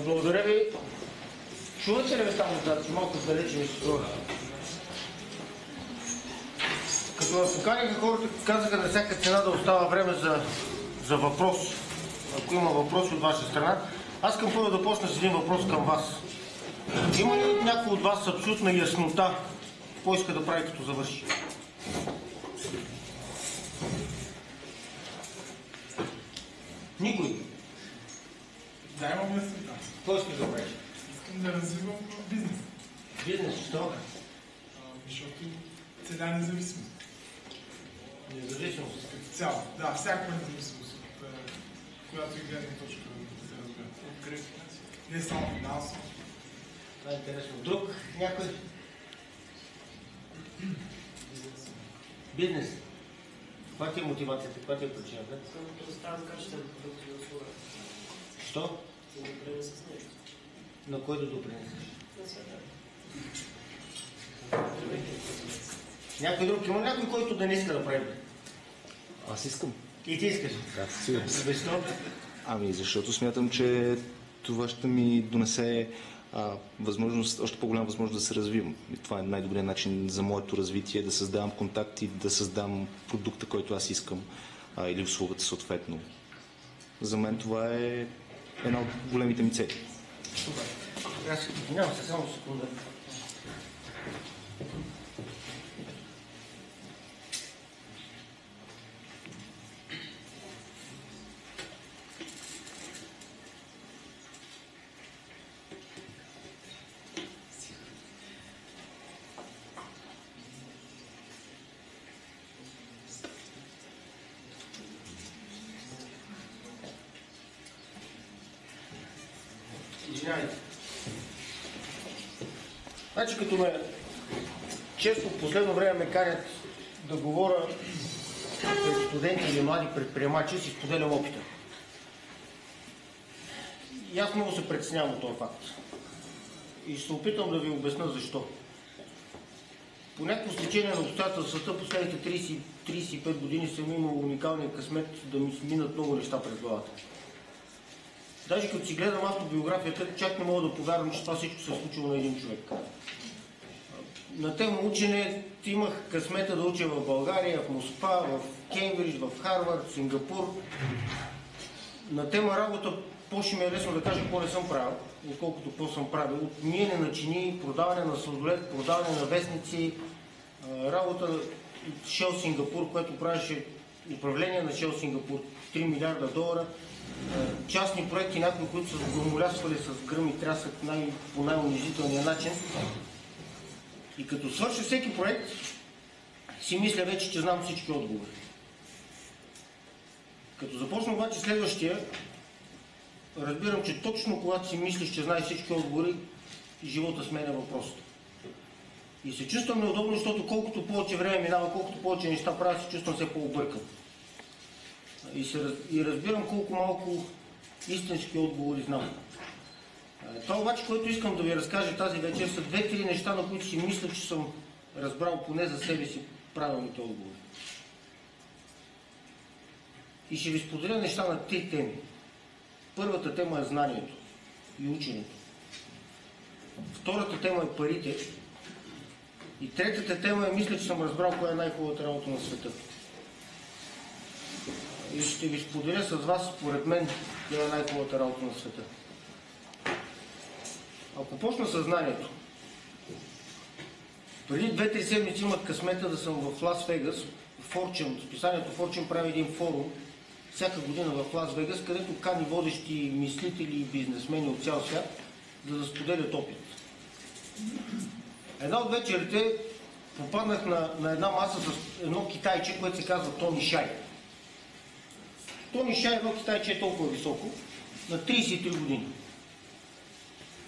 Благодаря ви. Чувате ли ме там отзад? Малко далече ми се струва. Като поканиха хората, казаха на всяка цена да остава време за въпрос. Ако има въпрос от ваша страна. Аз искам първо да почна с един въпрос към вас. Има ли някой от вас абсолютна яснота какво иска да прави като завърши? Никой? Да, имам яснота. Какво искаш да правиш? Искам да развивам бизнес. Бизнес, що? Защото целя независимост. Независимост? Като цяло. Да, всяка независимост, от която и гледна точка да се разбира. Не само финансово. Това е интересно. Друг някой? Бизнес. Каква ти е мотивацията? Каква ти е причината? Съм да предоставям качествен продукт и услуга. Що? Съм да допринеса с нещо. На кой да допринесеш? На света. Някой друг има някой, който да не иска да прави? Аз искам. И ти искаш? Да, сигурно. Защо? Ами, защото смятам, че това ще ми донесе възможност, още по-голяма възможност да се развивам. И това е най-добрият начин за моето развитие, да създавам контакти, да създам продукта, който аз искам, или услугата съответно. За мен това е една от големите ми цели. Супер. Аз нямам се само секунда. Извинявайте. Значи като често в последно време ме карят да говоря пред студенти или млади предприемачи, си споделям опита. И аз много се притеснявам от този факт. И ще се опитам да ви обясня защо. По някакво стечение на обстоятелствата последните 30-35 години съм имал уникалния късмет да ми минат много неща през главата. Даже като си гледам автобиографията, чак не мога да повярвам, че това всичко се е случило на един човек. На тема учене имах късмета да уча в България, в Москва, в Кембридж, в Харвард, Сингапур. На тема работа по-ще ми е лесно да кажа какво не съм правил, отколкото какво съм правил. От миене на чини, продаване на сладолед, продаване на вестници, работа от Shell Сингапур, което правеше управление на Shell Сингапур, $3 милиарда, частни проекти, някои, които са громолясвали с гръм и трясък по най-унизителния начин. И като свърша всеки проект, си мисля вече, че знам всички отговори. Като започна обаче следващия, разбирам, че точно когато си мислиш, че знаеш всички отговори, живота сменя въпросите. И се чувствам неудобно, защото колкото повече време минава, колкото повече неща правя, се чувствам все по-объркан. И разбирам колко малко истински отговори знам. Това обаче, което искам да ви разкажа тази вечер, са 2-3 неща, на които си мисля, че съм разбрал поне за себе си правилните отговори. И ще ви споделя неща на 3 теми. Първата тема е знанието и ученето. Втората тема е парите. И третата тема е, мисля, че съм разбрал коя е най-хубавата работа на света. И ще ви споделя с вас, според мен, коя е най-хубавата работа на света. Ако почна със знанието. Преди 2-3 седмици имах късмета да съм в Лас Вегас. Fortune, списанието Fortune прави един форум всяка година в Лас Вегас, където кани водещи мислители и бизнесмени от цял свят, за да споделят опит. Една от вечерите попаднах на една маса с едно китайче, което се казва Тони Шай. Тони Шай, едно китайче е толкова високо, на 33 години.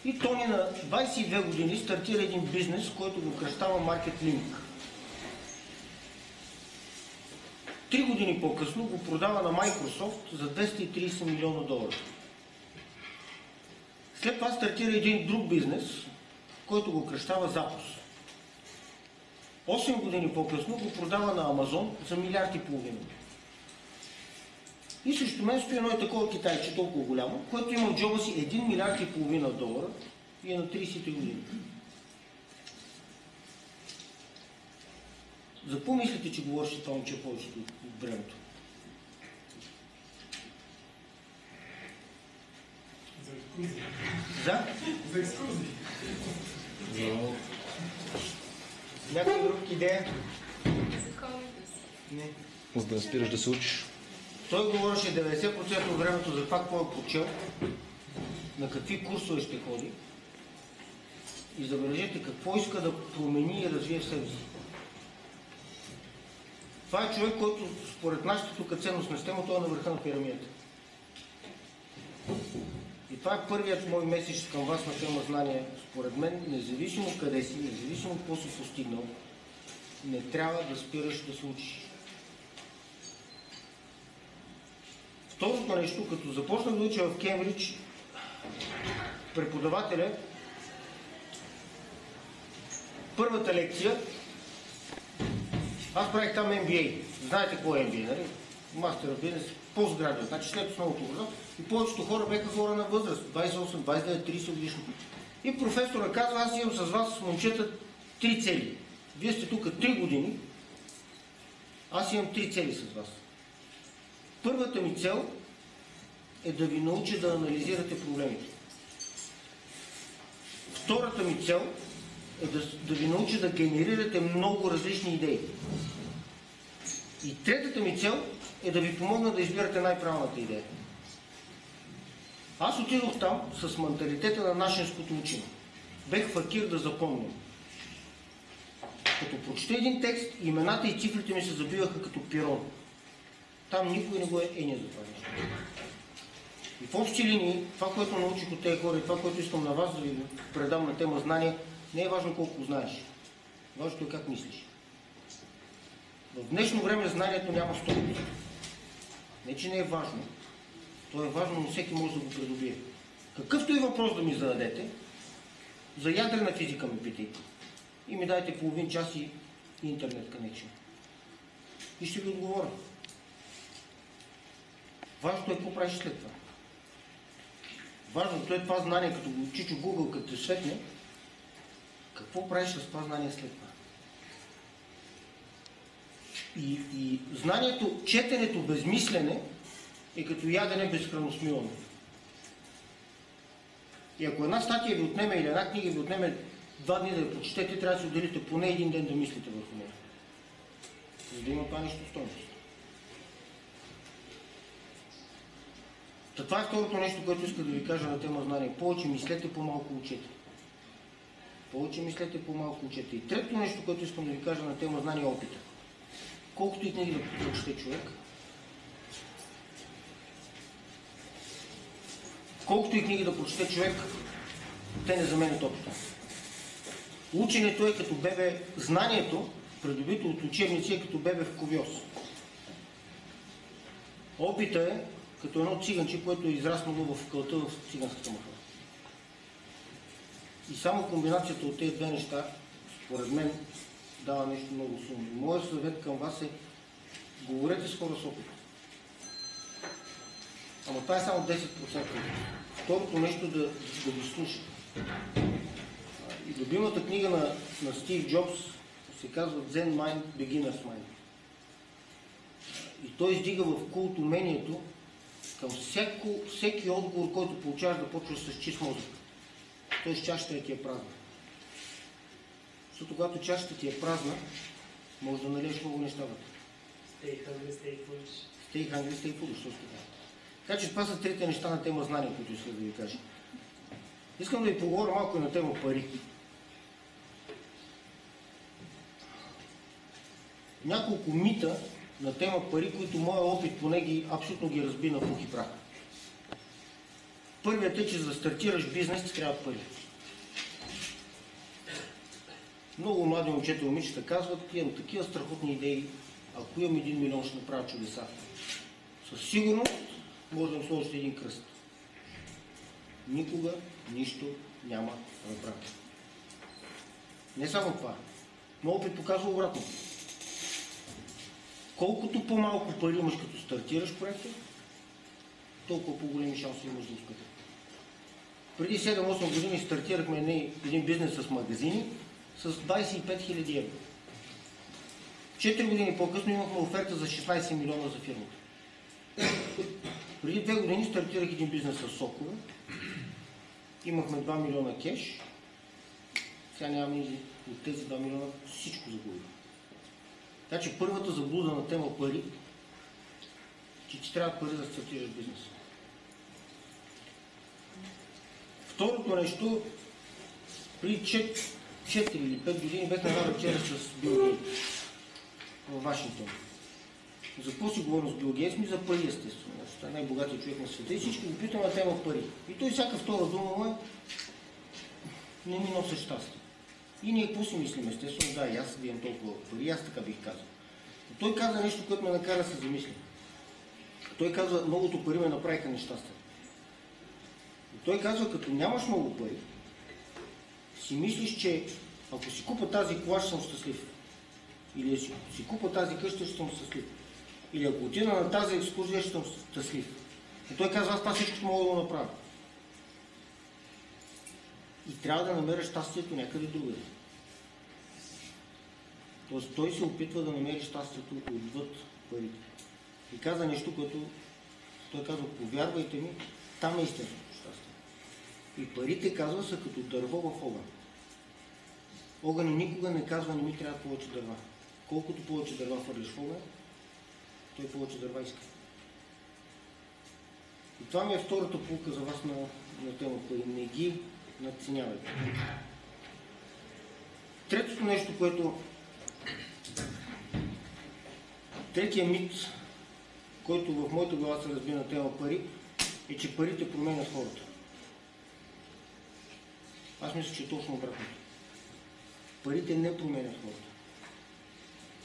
И Тони на 22 години стартира един бизнес, който го кръщава MarketLink. 3 години по-късно го продава на Microsoft за $230 милиона. След това стартира един друг бизнес, който го кръщава Zappos. 8 години по-късно го продава на Amazon за $1,5 милиарда. И срещу мен стои едно такова китайче, толкова голямо, което има в джоба си 1,5 милиарда долара и е на 30 години. За какво мислите, че говореше това момче повечето от времето? За екскурзии. За? За екскурзии. Някой друг идея? Не. За да не спираш да се учиш. Той говореше 90% от времето за това, какво е прочел, на какви курсове ще ходи и забележете какво иска да промени и развие в себе си. Това е човек, който според нашата тук ценностна система, той е на върха на пирамидата. И това е първият мой меседж към вас на тема знания. Според мен, независимо къде си, независимо какво си постигнал, не трябва да спираш да се учиш. Второто нещо, като започнах да уча в Кембридж, преподавателя, първата лекция, аз правих там MBA. Знаете какво е MBA, нали? Мастер в бизнес, постградиат, значи след основното образование. И повечето хора бяха хора на възраст, 28, 29, 30 годишни. И професора казва, аз имам с вас, момчета, 3 цели. Вие сте тук 3 години, аз имам 3 цели с вас. Първата ми цел е да ви науча да анализирате проблемите. Втората ми цел е да ви науча да генерирате много различни идеи. И третата ми цел е да ви помогна да избирате най-правилната идея. Аз отидох там с менталитета на нашинското учене. Бех факир да запомням. Като прочета един текст, имената и цифрите ми се забиваха като пирон. Там никой не го е еня за това нещо. И в общи линии, това, което научих от тези хора и това, което искам на вас да ви предам на тема знания, не е важно колко знаеш. Важното е как мислиш. В днешно време знанието няма стойност. Не, че не е важно. То е важно, но всеки може да го придобие. Какъвто и въпрос да ми зададете, за ядрена физика ми питайте. И ми дайте половин час и интернет connection. И ще ви отговоря. Важното е какво правиш след това. Важното е това знание, като го чичо Google, като те светне, какво правиш с това знание след това. И знанието, четенето без мислене е като ядене без храносмилане. И ако една статия ви отнеме или една книга ви отнеме 2 дни да я прочетете, трябва да си отделите поне 1 ден да мислите върху нея. За да има това нещо стойност. Това е второто нещо, което иска да ви кажа на тема знание. Повече мислете, по-малко учете. Повече мислете, по-малко учете. И третото нещо, което искам да ви кажа на тема знание е опита. Колкото и книги да прочете човек, колкото и книги да прочете човек, те не заменят опита. Ученето е като бебе, знанието, придобито от учебници, е като бебе в ковьоз. Опита е като едно циганче, което е израснало в кълта в циганската махала. И само комбинацията от тези две неща, според мен, дава нещо много сумно. Моят съвет към вас е: говорете с хора с опит. Ама това е само 10%. Второто нещо да ви слуша. И любимата книга на Стив Джобс се казва Zen Mind, Beginner's Mind. И той издига в култ умението към всеки отговор, който получаваш, да почваш с чист мозък. Тоест чашата ти е празна. Защото когато чашата ти е празна, може да налиеш много неща вътре. Stay hungry, stay foolish. Stay hungry, stay foolish, също така. Така че това са трите неща на тема знания, които искам да ви кажа. Искам да ви поговоря малко и на тема пари. Няколко мита на тема пари, които моят опит поне абсолютно ги разби на пух и прах. Първият е, че за да стартираш бизнес ти трябва пари. Много млади момчета и момичета казват: имам такива страхотни идеи, ако имам 1 милион, ще направя чудеса. Със сигурност може да им сложите един кръст. Никога нищо няма да направи. Не само това, но опит показва обратно. Колкото по-малко пари имаш като стартираш проекта, толкова по-големи шанси имаш да успех. Преди 7-8 години стартирахме един бизнес с магазини с 25 000 евро. 4 години по-късно имахме оферта за 16 милиона за фирмата. Преди 2 години стартирах един бизнес с сокове. Имахме 2 милиона кеш. Сега нямаме от тези 2 милиона всичко загубих. Така че първата заблуда на тема пари, че ти трябва пари да стартираш бизнес. Второто нещо, преди 4 или 5 години бях на една вечеря с Бил Гейтс в Вашингтон. За какво си говорим с Бил Гейтс? За пари, естествено. Това е най-богатият човек на света и всички го питаме на тема пари. И той всяка втора дума му е не ми нося щастие. И ние какво си мислим? Естествено, да, и аз да имам толкова пари, аз така бих казал. И той каза нещо, което ме накара да се замисля. Той казва, многото пари ме направиха нещастен. И той казва, като нямаш много пари, си мислиш, че ако си купа тази кола, ще съм щастлив. Или ако си купа тази къща, ще съм щастлив. Или ако отида на тази екскурзия, ще съм щастлив. И той казва, аз това всичко мога да го направя. И трябва да намеря щастието някъде другаде. Тоест той се опитва да намери щастието отвъд парите. И каза нещо, което той казва, повярвайте ми, там е истинското щастие. И парите, казва, са като дърво в огън. Огън никога не казва, не ми трябва повече дърва. Колкото повече дърва хвърлиш в огън, той повече дърва иска. И това ми е втората поука за вас на тема пари. Не ги надценявайте. Третото нещо, което... Третия мит, който в моята глава се разбира на тема пари, е, че парите променят хората. Аз мисля, че е точно обратното. Парите не променят хората.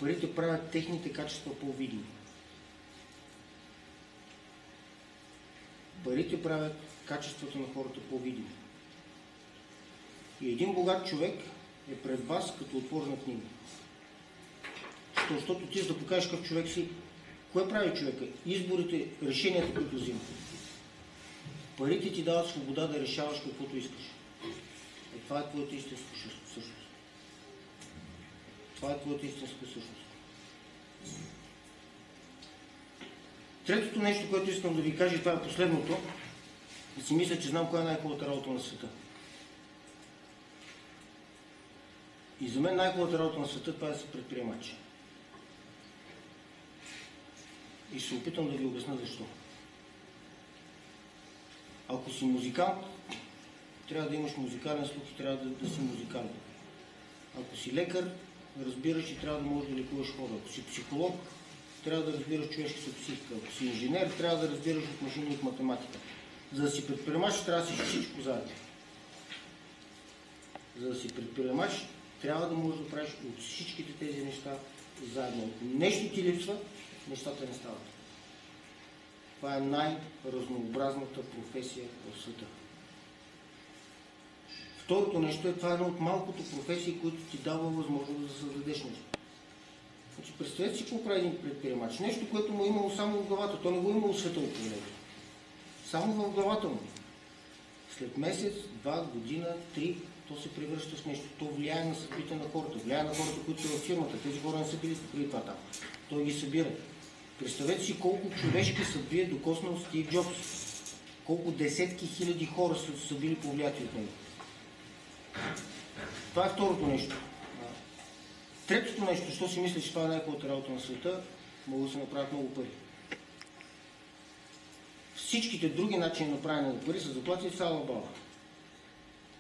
Парите правят техните качества по-видими. Парите правят качеството на хората по-видими. И един богат човек е пред вас като отворена книга. Защото ти, за да покажеш какъв човек си, кое прави човека? Изборите, решенията, които взима. Парите ти дават свобода да решаваш каквото искаш. Това е твоята истинска същност. Това е твоята истинска същност. Третото нещо, което искам да ви кажа, и това е последното, да си мисля, че знам коя е най-хубавата работа на света. И за мен най-хубавата работа на света това е да си предприемач. И ще се опитам да ви обясня защо. Ако си музикант, трябва да имаш музикален слух и трябва да си музикален. Ако си лекар, разбираш, че трябва да можеш да лекуваш хора. Ако си психолог, трябва да разбираш човешката психика. Ако си инженер, трябва да разбираш от машини и от математика. За да си предприемач, трябва да си всичко заедно. За да си предприемач, трябва да можеш да правиш от всичките тези неща заедно. Ако нещо ти липсва, нещата не стават. Това е най-разнообразната професия в света. Второто нещо е, това е една от малкото професии, които ти дава възможност да създадеш нещо. Значи, представете си какво прави един предприемач. Нещо, което му е имало само в главата. То не го е имало света около него. Само в главата му. След месец, 2, година, 3, то се превръща в нещо. То влияе на съдбите на хората. Влияе на хората, които са в фирмата. Тези хора не са били преди това там. Той ги събира. Представете си колко човешки съдби е докоснал Стив Джобс. Колко десетки хиляди хора са били повлияти от него. Това е второто нещо. Третото нещо, що си мисля, че това е най-хубавата работа на света, могат да се направят много пари. Всичките други начини на правене на пари са заплати цяла баба.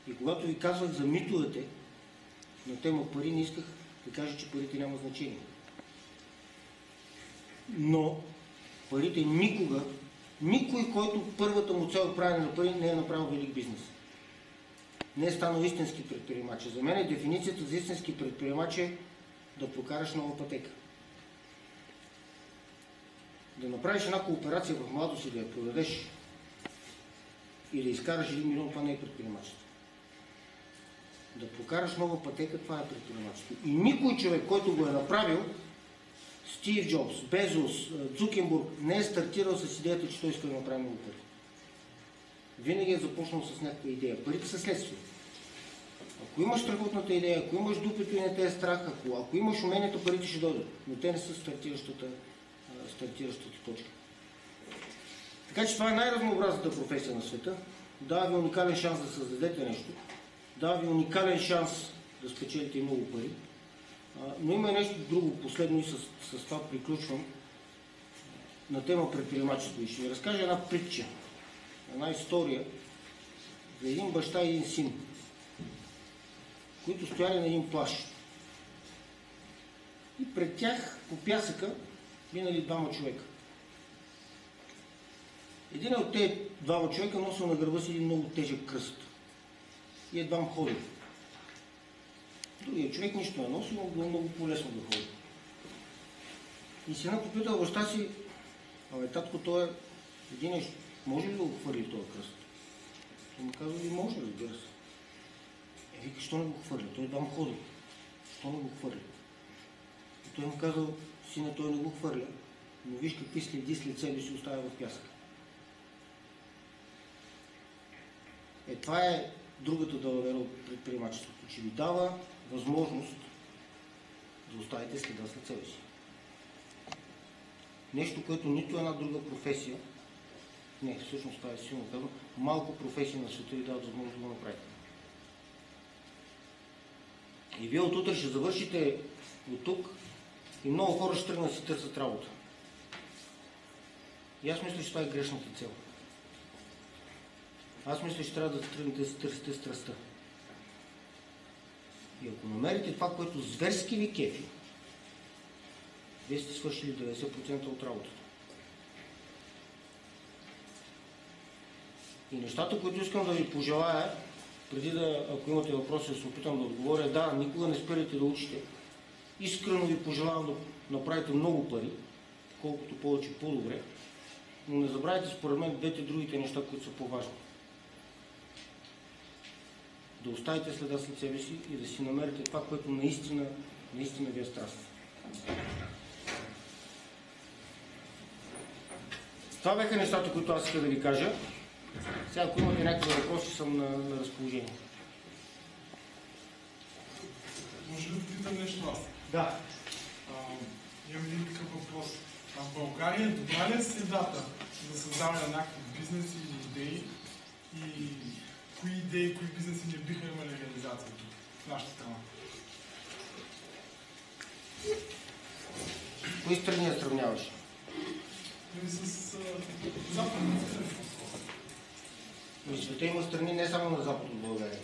И когато ви казвах за митовете на тема пари, не исках да кажа, че парите няма значение. Но парите никога, никой, който първата му цел е правене на пари, не е направил велик бизнес. Не е станал истински предприемач. За мен дефиницията за истински предприемач е да прокараш нова пътека. Да направиш една кооперация в младост и да я продадеш и да изкараш 1 милион, това не е предприемачество. Да прокараш нова пътека, това е предприемачество. И никой човек, който го е направил, Стив Джобс, Безос, Цукерберг не е стартирал с идеята, че той иска да направи много пари. Винаги е започнал с някаква идея. Парите са следствие. Ако имаш страхотната идея, ако имаш дупето и не те е страх, ако имаш умението, парите ще дойдат. Но те не са стартиращата точка. Така че това е най-разнообразната професия на света. Дава ви уникален шанс да създадете нещо. Дава ви уникален шанс да спечелите много пари. Но има и нещо друго, последно и с това приключвам, на тема предприемачество. И ще ви разкажа една притча, една история за един баща и един син, които стояли на един плаж. И пред тях по пясъка минали двама човека. Един от тези двама човека носил на гърба си един много тежък кръст. И едвам ходил. Другият човек нищо не носил, но било много по-лесно да ходи. И синът попитал баща си: абе, татко, той е един, може ли да го хвърли този кръст? Той му казал: и може, разбира се. Вика: що не го хвърля? Той едвам ходи. Що не го хвърля? И той му казал: сина, той не го хвърля, но виж какви следи след себе си оставя в пясъка. Това е другата далавера от предприемачеството, че ви дава възможност да оставите следа след себе си. Нещо, което нито една друга професия, не, всъщност това е силно казано, малко професии на света ви дават възможност да го направите. И вие от утре ще завършите от тук и много хора ще тръгнат да си търсят работа. И аз мисля, че това е грешната цел. Аз мисля, че трябва да тръгнете да си търсите страстта. И ако намерите това, което зверски ви кефи, вие сте свършили 90% от работата. И нещата, които искам да ви пожелая, преди да, ако имате въпроси, да се опитам да отговоря: да, никога не спирайте да учите. Искрено ви пожелавам да направите много пари, колкото повече по-добре, но не забравяйте според мен двете другите неща, които са по-важни. Да оставите следа след себе си и да си намерите това, което наистина ви е страст. Това бяха нещата, които аз исках да ви кажа. Сега, ако имате някакви въпроси, съм на разположение. Може ли да питам нещо аз? Да. Имам един такъв въпрос. В България добра ли е средата за създаване на някакви бизнеси или идеи? И кои идеи, кои бизнеси не биха имали реализация в нашата страна? Кои страни я сравняваш? И с западните страни. В света има страни не само на запад от България.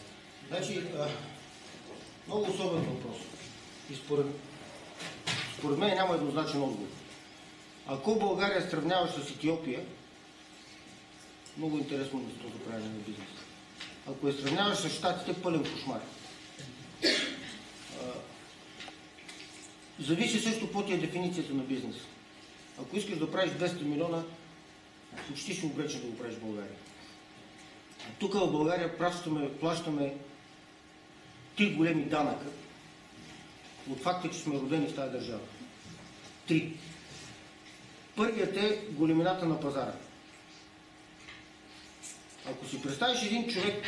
Значи, много особен въпрос. И според мен няма еднозначен отговор. Ако България сравняваш с Етиопия, много интересно да се прави на бизнес. Ако я сравняваш с Щатите, пълен кошмар. Зависи също какво ти е дефиницията на бизнес. Ако искаш да правиш 200 милиона, почти си обречен да го правиш в България. Тук в България плащаме 3 големи данъка от факта, че сме родени в тази държава. 3. Първият е големината на пазара. Ако си представиш един човек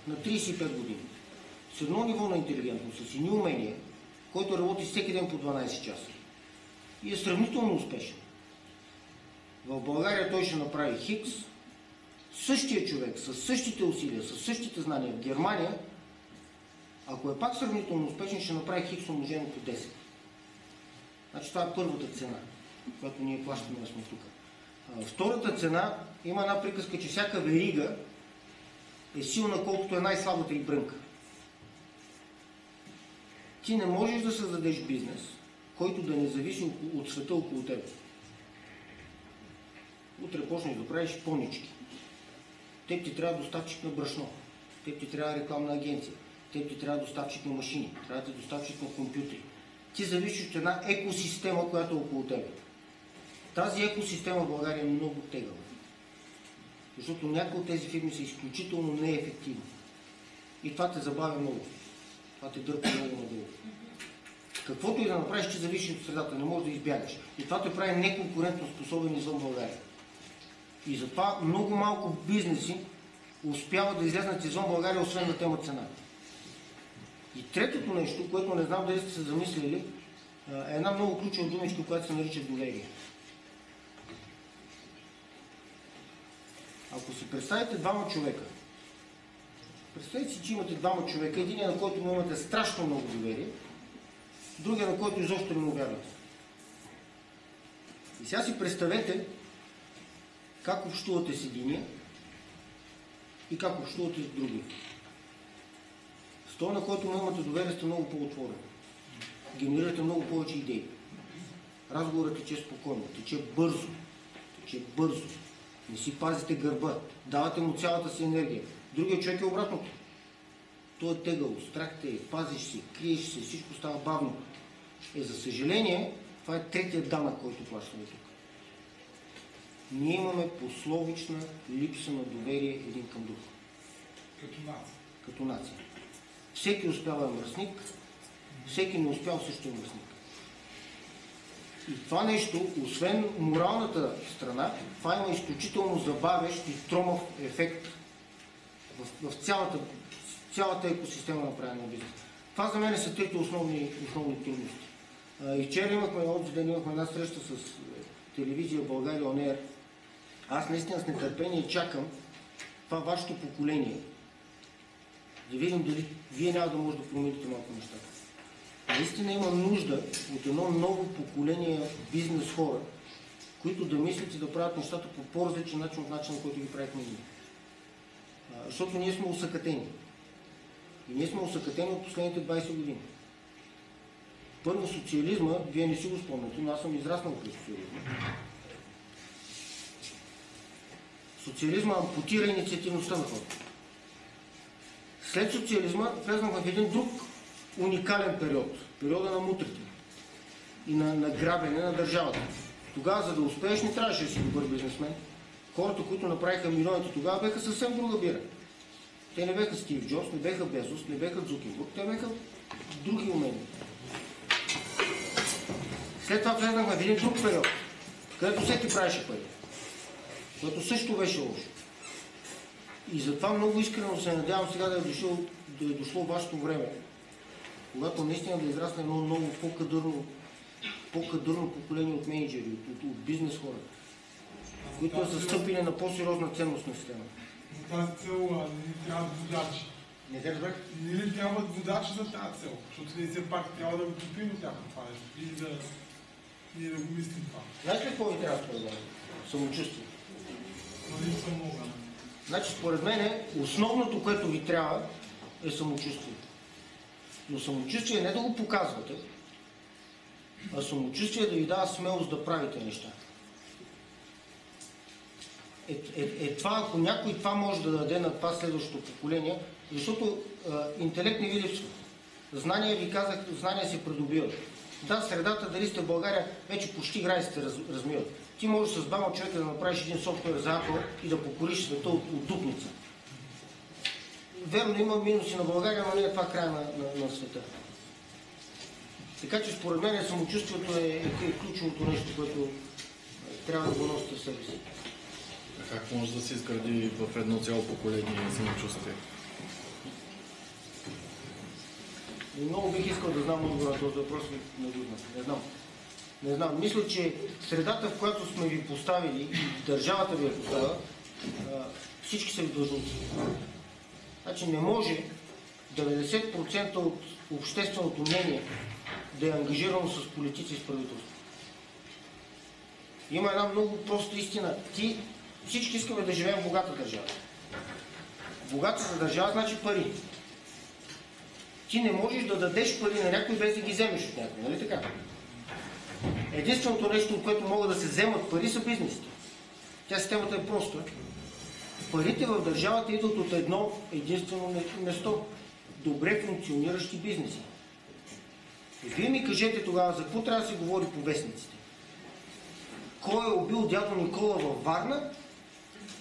на 35 години, с едно ниво на интелигентност, с едни умения, който работи всеки ден по 12 часа и е сравнително успешен, в България той ще направи хикс, същия човек, с същите усилия, с същите знания в Германия, ако е пак сравнително успешен, ще направи хикс умножено по 10. Значи това е първата цена, която ние плащаме да сме тук. Втората цена, има една приказка, че всяка верига е силна, колкото е най-слабата и брънка. Ти не можеш да създадеш бизнес, който да не зависи от света около теб. Утре почнеш да правиш понички. Теб ти трябва доставчик на брашно. Теб ти трябва рекламна агенция. Теб ти трябва доставчик на машини. Трябва да ти доставчик на компютри. Ти зависиш от една екосистема, която е около тебе. Тази екосистема в България е много тегава. Защото някои от тези фирми са изключително неефективни. И това те забавя много. Това те дърпа много надолу. Каквото и да направиш, че зависи от средата, не можеш да избягаш. И това те прави неконкурентно способен извън България. И затова много малко бизнеси успяват да излезнат извън България, освен на тема цена. И третото нещо, което не знам дали сте се замислили, е една много ключова думичка, която се нарича доверие. Ако си представите двама човека, представете си, че имате двама човека, един на който му имате страшно много доверие, другия на който изобщо не му вярвате. И сега си представете как общувате с единия и как общувате с другия. С този, на който му имате доверие, сте много по-отворени. Генерирате много повече идеи. Разговорът тече спокойно, тече бързо. Не си пазите гърба, давате му цялата си енергия. Другият човек е обратното. Той е тегъл, страх те е, пазиш си, криеш се, всичко става бавно. За съжаление, това е третия данък, който плащаме тук. Ние имаме пословична липса на доверие един към друг. Като нация. Всеки успява е мръсник, всеки не успял също е мръсник. И това нещо, освен моралната страна, това има изключително забавящ и тромав ефект в цялата екосистема на правене на бизнес. Това за мен са трите основни трудности. И вчера имахме една среща с телевизия България On Air. Аз наистина с нетърпение чакам това вашето поколение да видим дали вие няма да може да промените малко нещата. Наистина има нужда от едно ново поколение бизнес хора, които да мислят и да правят нещата по по-различен начин от начина, който ги правихме ние. Защото ние сме усъкатени. И ние сме усъкатени от последните 20 години. Първо социализма, вие не си го спомняте, но аз съм израснал при социализма. Социализма ампутира инициативността на хората. След социализма влезнахме в един друг уникален период. Периода на мутрите и на грабене на държавата. Тогава, за да успееш, не трябваше да си добър бизнесмен. Хората, които направиха милионите тогава, беха съвсем друга бира. Те не беха Стив Джобс, не беха Безос, не беха Цукербърг, те беха други умения. След това влезнахме в един друг период, където всеки правеше пари, което също беше лошо. И затова много искрено се надявам сега да е дошло вашето време, когато наистина да израсне едно много по-кадърно поколение от менеджери, от бизнес хора, които са стъпили на по-сериозна ценностна система. За тази цел не ни трябват водачи. Не те разбрах? Не ни трябват водачи за тази цел, защото ние все пак трябва да го купим от тяхно това нещо и да го мислим това. Знаеш ли какво ви трябва според мен? Самочувствие. Нали съм много. Значи според мен основното, което ви трябва, е самочувствие. Но самочувствие не да го показвате, а самочувствие да ви дава смелост да правите неща. Това, ако някой това може да даде на това следващото поколение, защото интелект не ви липсва. Знания, ви казах, знания се придобиват. Да, средата, дали сте в България, вече почти границите размиват. Ти можеш с двама човека да направиш един софтуер за Apple и да покориш света от дупница. Верно, има минуси на България, но не е това края на света. Така че според мен самочувствието е ключовото нещо, което трябва да го носите в себе си. Как може да се изгради в едно цяло поколение самочувствие? Много бих искал да знам отговор на този въпрос, не знам. Мисля, че средата, в която сме ви поставили и държавата ви е поставила, всички са ви длъжници. Значи не може 90% от общественото мнение да е ангажирано с политици и с правителство. Има една много проста истина. Всички искаме да живеем в богата държава. Богатата държава значи пари. Ти не можеш да дадеш пари на някой без да ги вземеш от някой, нали така? Единственото нещо, от което могат да се вземат пари, са бизнесите. Тя системата е проста. Парите в държавата идват от едно единствено место. Добре функциониращи бизнеси. И вие ми кажете тогава, за какво трябва да се говори по вестниците? Кой е убил дядо Никола във Варна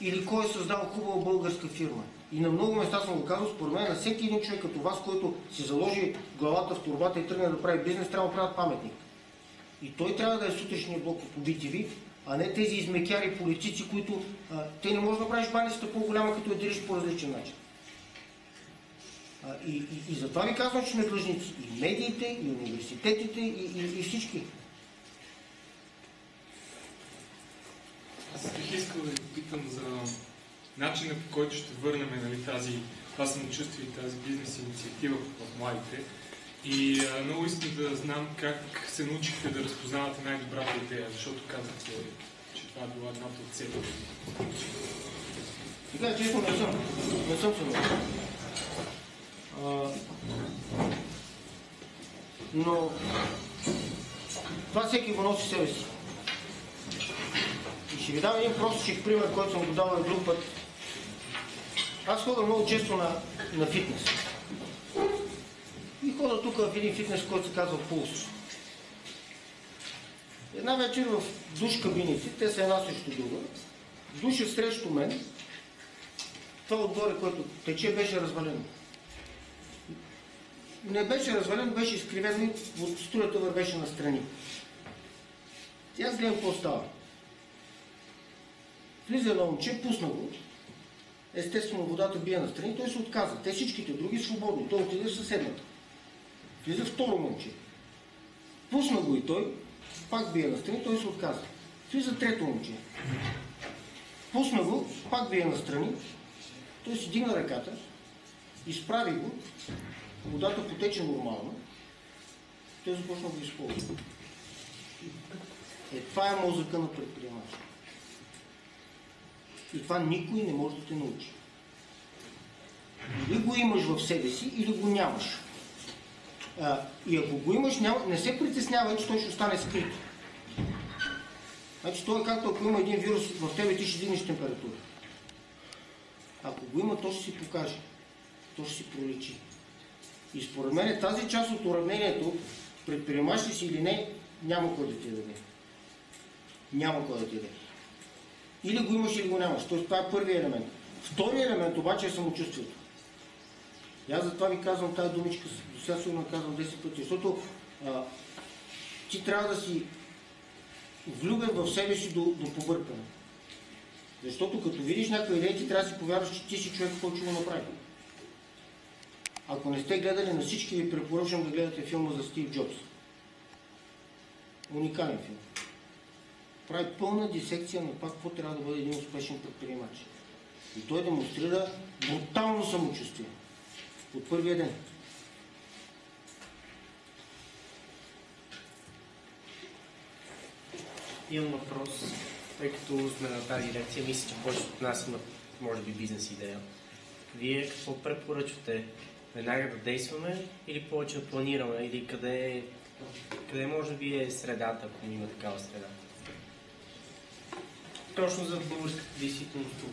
или кой е създал хубава българска фирма? И на много места съм го казал, според мен на всеки един човек като вас, който си заложи главата в турбата и тръгне да прави бизнес, трябва да правят паметник. И той трябва да е сутрешния блок по BTV, а не тези измекяри политици, които те не може да правиш баницата по-голяма, като я делиш по различен начин. И затова ви казвам, че сме длъжници. И медиите, и университетите, и всички. Аз бих искал да ви питам за начина, по който ще върнем това самочувствие и тази бизнес инициатива в младите. И много искам да знам как се научихте да разпознавате най-добрата идея, защото казахте, че това е била едната от целите. Сега, честно, не съм се научил. Но това всеки го носи себе си. И ще ви дам един простичък пример, който съм го давал друг път. Аз ходя много често на фитнес. И хода тук в един фитнес, който се казва Пулс. Една вечер в душ кабините, те са една срещу друга, душа срещу мен, това отгоре, което тече, беше развалено. Не беше развалено, беше изкривено и струята вървеше настрани. И аз гледам какво става. Влиза едно момче, пусна го. Естествено, водата бие настрани, той се отказа. Те всичките други свободни. Той отиде в съседната. Влиза второ момче. Пусна го и той, пак бие настрани, той се отказа. Влиза трето момче. Пусна го, пак бие настрани, той си дигна ръката, изправи го, водата потече нормално, той започна да го използва. Това е мозъка на предприемача. И това никой не може да те научи. Или го имаш в себе си, или го нямаш. И ако го имаш, не се притеснявай, че той ще остане скрит. Значи това е както ако има един вирус в тебе, ти ще дигнеш температура. Ако го има, то ще си покаже. То ще си проличи. И според мен тази част от уравнението, предприемаш ли си или не, няма кой да ти даде. Няма кой да ти даде. Или го имаш, или го нямаш. Тоест това е първият елемент. Вторият елемент обаче е самочувствието. И аз затова ви казвам тази думичка, до сега сигурно казвам 10 пъти, защото ти трябва да си влюбен в себе си до побъркане. Защото като видиш някаква идея, ти трябва да си повярваш, че ти си човек, който ще го направи. Ако не сте гледали, на всички ви препоръчвам да гледате филма за Стив Джобс. Уникален филм. Прави пълна дисекция на това, какво трябва да бъде един успешен предприемач. И той демонстрира брутално самочувствие. От първия ден. Имам въпрос, тъй като сме на тази лекция, мисля, че повече от нас има, може би, бизнес идея. Вие какво препоръчвате? Веднага да действаме или повече да планираме? Или къде може би е средата, ако има такава среда? Точно за българската действителност тук.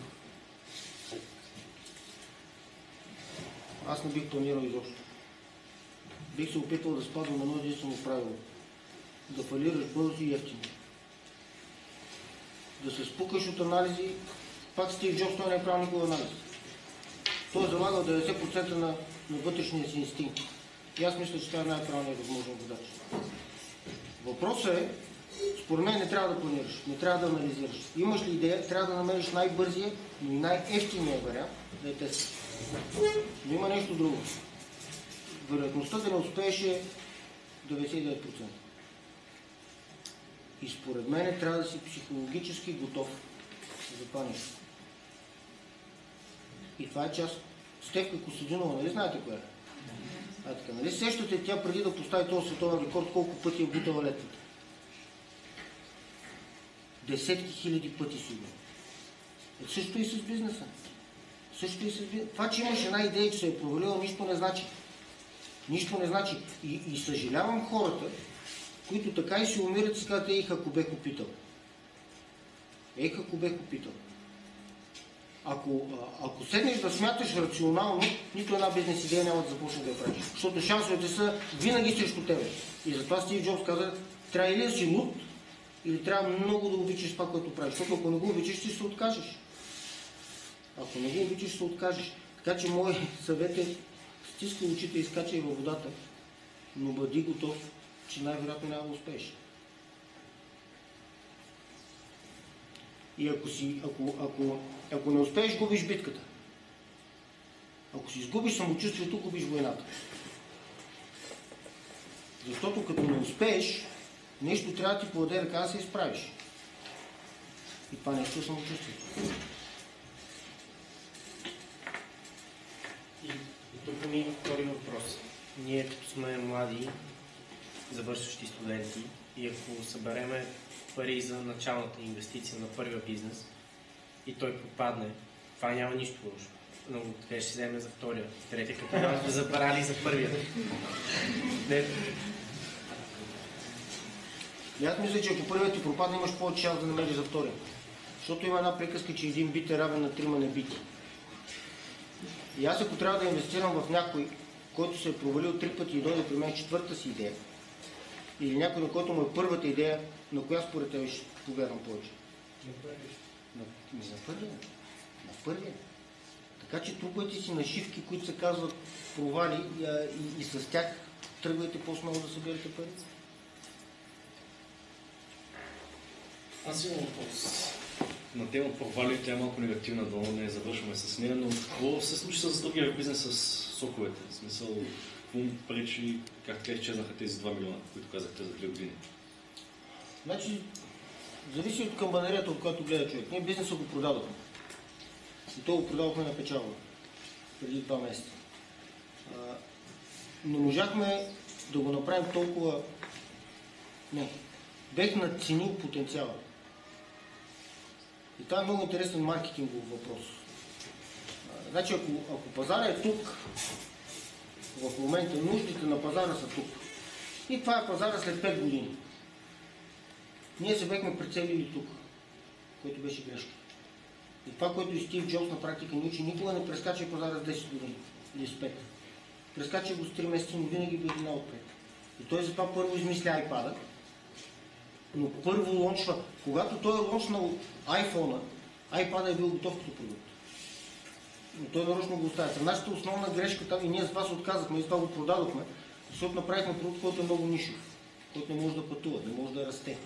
Аз не бих планирал изобщо. Бих се опитал да спазвам едно единствено правило. Да фалираш бързо и ефтино. Да се спукаш от анализи. Пак Стив Джобс, той не е правил никога анализ. Той е залагал 90% на вътрешния си инстинкт. И аз мисля, че това е най-правилният възможен водач. Въпросът е, според мен не трябва да планираш, не трябва да анализираш. Имаш ли идея, трябва да намериш най-бързия и най-ефтиния вариант да я тестваш. Но има нещо друго. Вероятността да не успееш е 99%. И според мен трябва да си психологически готов за това нещо. И това е част. Стефка Костадинова, нали знаете коя е? Така, нали сещате тя преди да постави този световен рекорд, колко пъти е бутала летвата? Десетки хиляди пъти сигурно. Също и с бизнеса. Също и с бизнеса. Това, че имаш една идея, че се е провалила, нищо не значи. Нищо не значи. И съжалявам хората, които така и си умират и си казват, ех, ако бех опитал. Ех, ако бех опитал. Ако седнеш да смяташ рационално, нито една бизнес идея няма да започне да я правиш. Защото шансовете са винаги срещу тебе. И затова Стив Джобс каза, трябва или да си луд, или трябва много да обичаш това, което правиш. Защото ако не го обичаш, ще се откажеш. Ако не го обичаш, ще се откажеш. Така че мой съвет е стискай очите и скачай във водата, но бъди готов, че най-вероятно няма да успееш. И ако не успееш, губиш битката. Ако си изгубиш самочувствието, губиш войната. Защото като не успееш, нещо трябва да ти подаде ръка да се изправиш. И това нещо е самочувствието. И тук ми втори въпрос. Ние като сме млади, завършващи студенти, и ако събереме пари за началната инвестиция на първия бизнес и той попадне, това няма нищо лошо. Но къде ще си вземе за втория, третия, като няма сме забрали за първия. И аз мисля, че ако първият ти пропадне, имаш повече шанс да намериш за втория. Защото има една приказка, че един бит е равен на 3 небити. И аз ако трябва да инвестирам в някой, който се е провалил 3 пъти и дойде при мен четвърта си идея, или някой, на който му е първата идея, на коя според тебе ще повярвам повече? На първия. На първия. Така че трупайте си нашивки, които се казват провали и с тях тръгвайте по-смело да съберете пари. Аз имам въпрос. На тема провали, тя е малко негативна, да не завършваме с нея, но какво се случи с другия бизнес с соковете? В смисъл, какво му пречи, как така изчезнаха тези 2 милиона, които казахте за 2 години? Значи, зависи от камбанерията, от която гледа човек. Ние бизнеса го продадохме. И то го продадохме на печалба. Преди 2 месеца. Не можахме да го направим толкова... Не. Бех надценил потенциала. И това е много интересен маркетингов въпрос. Значи, ако пазара е тук, в момента нуждите на пазара са тук. И това е пазара след 5 години. Ние се бехме прицелили тук, което беше грешка. И това, което и Стив Джобс на практика ни учи, никога не прескача пазара с 10 години или с 5. Прескача го с 3 месеца, но винаги го една отпред. И той затова първо измисля iPad-а, но първо лончва. Когато той е лончнал iPhone-а, iPad-а е бил готов като продукт. Но той нарочно го оставя. Нашата основна грешка там, и ние с вас отказахме, и с това го продадохме, защото направихме продукт, който е много нишов, който не може да пътува, не може да расте.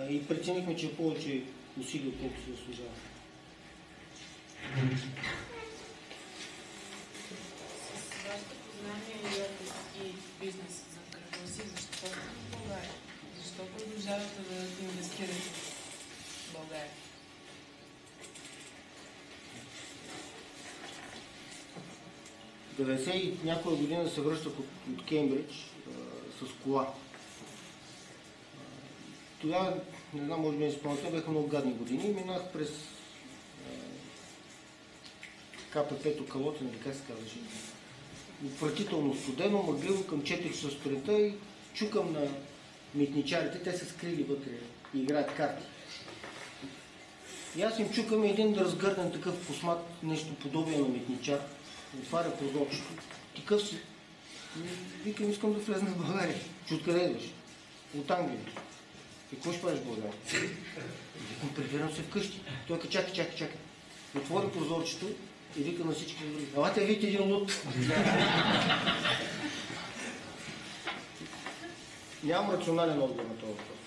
И преценихме, че е повече усилия, отколкото се заслужава. С вашето познание и опит и бизнес за кръга си, защо сте в България? Защо продължавате да инвестирате в България? В 90 и някоя година се връщах от Кембридж с кола. Тогава, не знам, може би не спомняте, бяха много гадни години и минах през КПП-то Калотина, така се казваше. Отвратително студено, мъгливо към 4 часа сутринта и чукам на митничарите, те са скрили вътре и играят карти. И аз им чукам един разгърнен такъв космат, нещо подобие на митничар, отваря прозорчето. Тикъв си. Викам, искам да влезна в България. Че откъде идваш? От Англия. И какво ще правиш в България? Викам, прибирам се вкъщи. Той каза, чакай. Отвори прозорчето и вика на всички други. Елате, видите един луд. Нямам рационален отговор на този въпрос.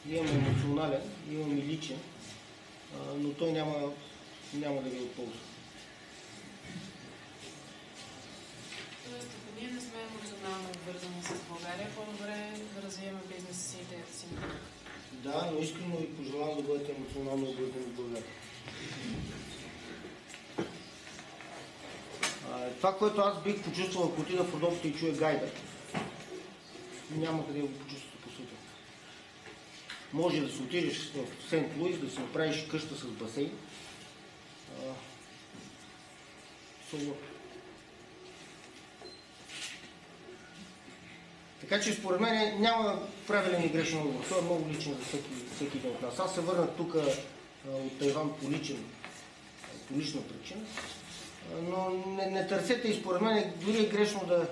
Имам емоционален, имам и личен, но той няма да ви от полза. Тоест, ако ние не сме емоционално обвързани с България, по-добре да развием бизнеса си и идеята си. Да, но искрено ви пожелавам да бъдете емоционално обвързани с България. Това, което аз бих почувствал, ако отида в Родопите и чуя гайда, няма къде да го почувствате по света. Може да се отидеш в Сент Луис, да си направиш къща с басейн. Така че според мен няма правилен и грешен отговор. Той е много личен за всеки един от нас. Аз се върнах тук от Тайван по лична причина. Но не търсете и според мен дори е грешно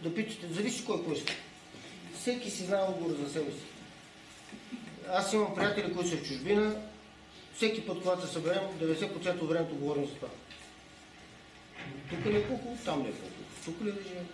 да питате. Зависи кой иска. Всеки си знае отговор за себе си. Аз имам приятели, които са в чужбина. Всеки път, когато се съберем, 90% от времето говорим за това. Тук не е по-хубаво, там не е по-хубаво. Тук ли да живеем?